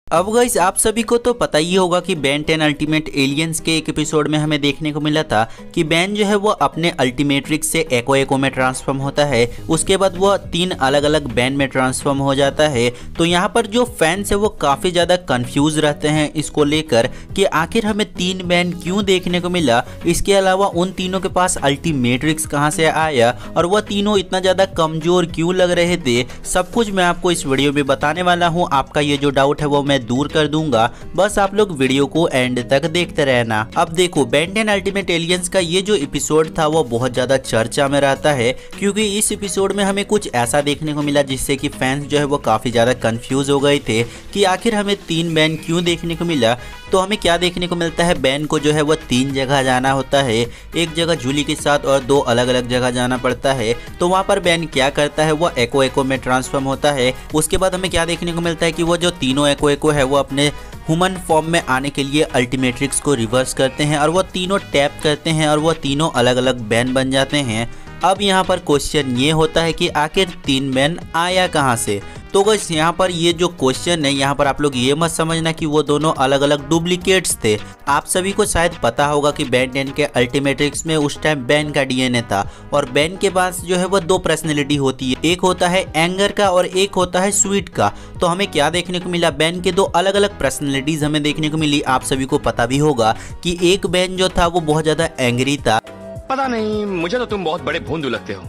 अब गाइस आप सभी को तो पता ही होगा कि बेन 10 अल्टीमेट एलियंस के एक एपिसोड में हमें देखने को मिला था कि बेन जो है वो अपने अल्टीमेट्रिक्स से एको में ट्रांसफॉर्म होता है। उसके बाद वो 3 अलग अलग बेन में ट्रांसफॉर्म हो जाता है। तो यहाँ पर जो फैंस है वो काफ़ी ज़्यादा कंफ्यूज रहते हैं इसको लेकर कि आखिर हमें 3 बेन क्यों देखने को मिला। इसके अलावा उन तीनों के पास अल्टीमेट्रिक्स कहाँ से आया और वह तीनों इतना ज़्यादा कमज़ोर क्यों लग रहे थे, सब कुछ मैं आपको इस वीडियो में बताने वाला हूँ। आपका ये जो डाउट है वो मैं दूर कर दूंगा, बस आप लोग वीडियो को एंड तक देखते रहना। अब देखो बेन 10 अल्टीमेट एलियंस का ये जो एपिसोड था वो बहुत ज्यादा चर्चा में रहता है क्योंकि इस एपिसोड में हमें कुछ ऐसा देखने को मिला जिससे कि फैंस जो है वो काफी ज्यादा कंफ्यूज हो गए थे कि आखिर हमें 3 बेन क्यों देखने को मिला। तो हमें क्या देखने को मिलता है, बेन को जो है वो 3 जगह जाना होता है, एक जगह जूली के साथ और 2 अलग अलग जगह जाना पड़ता है। तो वहाँ पर बेन क्या करता है, वो एको में ट्रांसफॉर्म होता है। उसके बाद हमें क्या देखने को मिलता है कि वो जो तीनों एको है वो अपने ह्यूमन फॉर्म में आने के लिए अल्टीमेट्रिक्स को रिवर्स करते हैं और वो तीनों टैप करते हैं और वो तीनों अलग अलग बेन बन जाते हैं। अब यहाँ पर क्वेश्चन ये होता है कि आखिर 3 बेन आया कहाँ से। तो गाइस यहाँ पर ये जो क्वेश्चन है, यहाँ पर आप लोग ये मत समझना कि वो दोनों अलग अलग डुप्लीकेट्स थे। आप सभी को शायद पता होगा कि बेन 10 के अल्टीमेट्रिक्स में उस टाइम बेन का डीएनए था और बेन के पास जो है वो 2 पर्सनैलिटी होती है, एक होता है एंगर का और एक होता है स्वीट का। तो हमें क्या देखने को मिला, बेन के 2 अलग अलग पर्सनैलिटीज हमें देखने को मिली। आप सभी को पता भी होगा कि एक बेन जो था वो बहुत ज्यादा एंग्री था, पता नहीं मुझे तो तुम बहुत बड़े भोंदू लगते हो,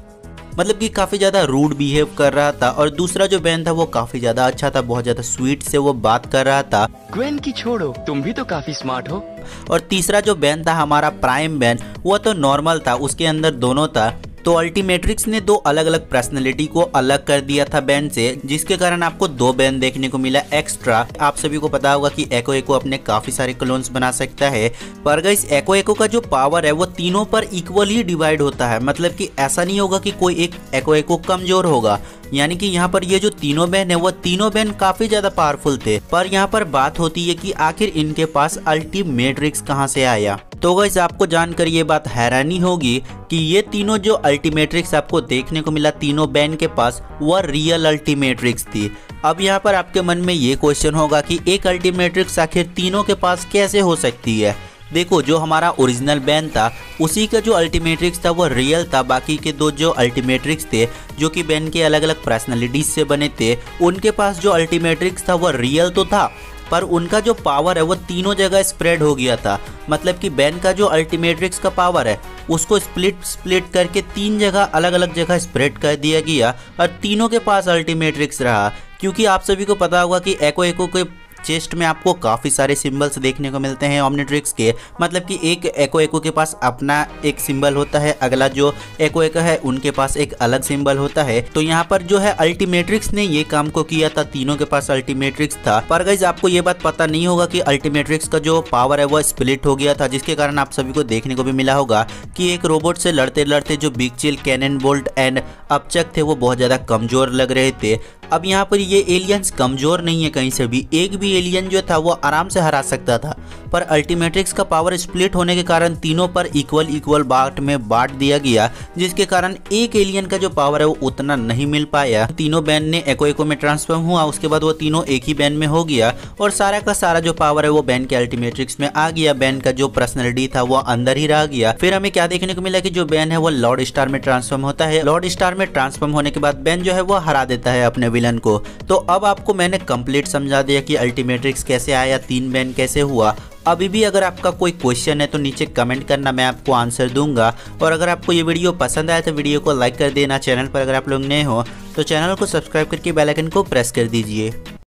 मतलब कि काफ़ी ज़्यादा रूड बिहेव कर रहा था। और दूसरा जो बेन था वो काफ़ी ज़्यादा अच्छा था, बहुत ज़्यादा स्वीट से वो बात कर रहा था। ग्वेन की छोड़ो, तुम भी तो काफी स्मार्ट हो। और तीसरा जो बेन था हमारा प्राइम बेन, वो तो नॉर्मल था, उसके अंदर दोनों था। तो अल्टीमेट्रिक्स ने 2 अलग अलग पर्सनैलिटी को अलग कर दिया था बेन से, जिसके कारण आपको 2 बेन देखने को मिला एक्स्ट्रा। आप सभी को पता होगा कि एको अपने काफी सारे क्लोन्स बना सकता है, पर गाइस एको का जो पावर है वो तीनों पर इक्वल ही डिवाइड होता है। मतलब कि ऐसा नहीं होगा कि कोई एक एको कमजोर होगा। यानी कि यहाँ पर ये जो तीनों बेन है वो तीनों बेन काफी ज्यादा पावरफुल थे। पर यहाँ पर बात होती है कि आखिर इनके पास अल्टीमेट्रिक्स कहाँ से आया। तो गाइस आपको जानकर ये बात हैरानी होगी कि ये तीनों जो अल्टीमेट्रिक्स आपको देखने को मिला तीनों बेन के पास, वो रियल अल्टीमेट्रिक्स थी। अब यहाँ पर आपके मन में ये क्वेश्चन होगा कि एक अल्टीमेट्रिक्स आखिर तीनों के पास कैसे हो सकती है। देखो जो हमारा ओरिजिनल बेन था उसी का जो अल्टीमेट्रिक्स था वो रियल था। बाकी के 2 जो अल्टीमेट्रिक्स थे जो कि बेन के अलग अलग पर्सनैलिटीज से बने थे, उनके पास जो अल्टीमेट्रिक्स था वो रियल तो था, पर उनका जो पावर है वो तीनों जगह स्प्रेड हो गया था। मतलब कि बेन का जो अल्टीमेट्रिक्स का पावर है उसको स्प्लिट करके 3 जगह अलग अलग जगह स्प्रेड कर दिया गया और तीनों के पास अल्टीमेट्रिक्स रहा। क्योंकि आप सभी को पता होगा कि एको के चेस्ट में आपको काफ़ी सारे सिंबल्स देखने को मिलते हैं ओमनिट्रिक्स के। मतलब कि एक एको के पास अपना एक सिंबल होता है, अगला जो एको है उनके पास एक अलग सिंबल होता है। तो यहाँ पर जो है अल्टीमेट्रिक्स ने ये काम को किया था, तीनों के पास अल्टीमेट्रिक्स था। पर गाइस आपको ये बात पता नहीं होगा कि अल्टीमेट्रिक्स का जो पावर है वो स्प्लिट हो गया था, जिसके कारण आप सभी को देखने को भी मिला होगा कि एक रोबोट से लड़ते लड़ते जो Big Chill, Cannonbolt and Upchuck थे वो बहुत ज़्यादा कमज़ोर लग रहे थे। अब यहाँ पर ये एलियंस कमज़ोर नहीं है कहीं से भी, एक भी एलियन जो था वो आराम से हरा सकता था। पर अल्टीमेट्रिक्स का पावर स्प्लिट होने के कारण तीनों पर इक्वल बांट में बांट दिया गया, जिसके कारण एक एलियन का जो पावर है वो उतना नहीं मिल पाया। तीनों बेन ने एको में ट्रांसफॉर्म हुआ, उसके बाद वो तीनों एक ही बेन में हो गया और सारा का सारा जो पावर है वो बेन के अल्टीमेट्रिक्स में आ गया। बेन का जो पर्सनैलिटी था वो अंदर ही रह गया। फिर हमें क्या देखने को मिला कि जो बेन है वो लॉर्ड स्टार में ट्रांसफॉर्म होता है। लॉर्ड स्टार में ट्रांसफॉर्म होने के बाद बेन जो है वो हरा देता है अपने विलन को। तो अब आपको मैंने कंप्लीट समझा दिया कि अल्टीमेट्रिक्स कैसे आया, 3 बेन कैसे हुआ। अभी भी अगर आपका कोई क्वेश्चन है तो नीचे कमेंट करना, मैं आपको आंसर दूंगा। और अगर आपको ये वीडियो पसंद आया तो वीडियो को लाइक कर देना। चैनल पर अगर आप लोग नए हो तो चैनल को सब्सक्राइब करके बेल आइकन को प्रेस कर दीजिए।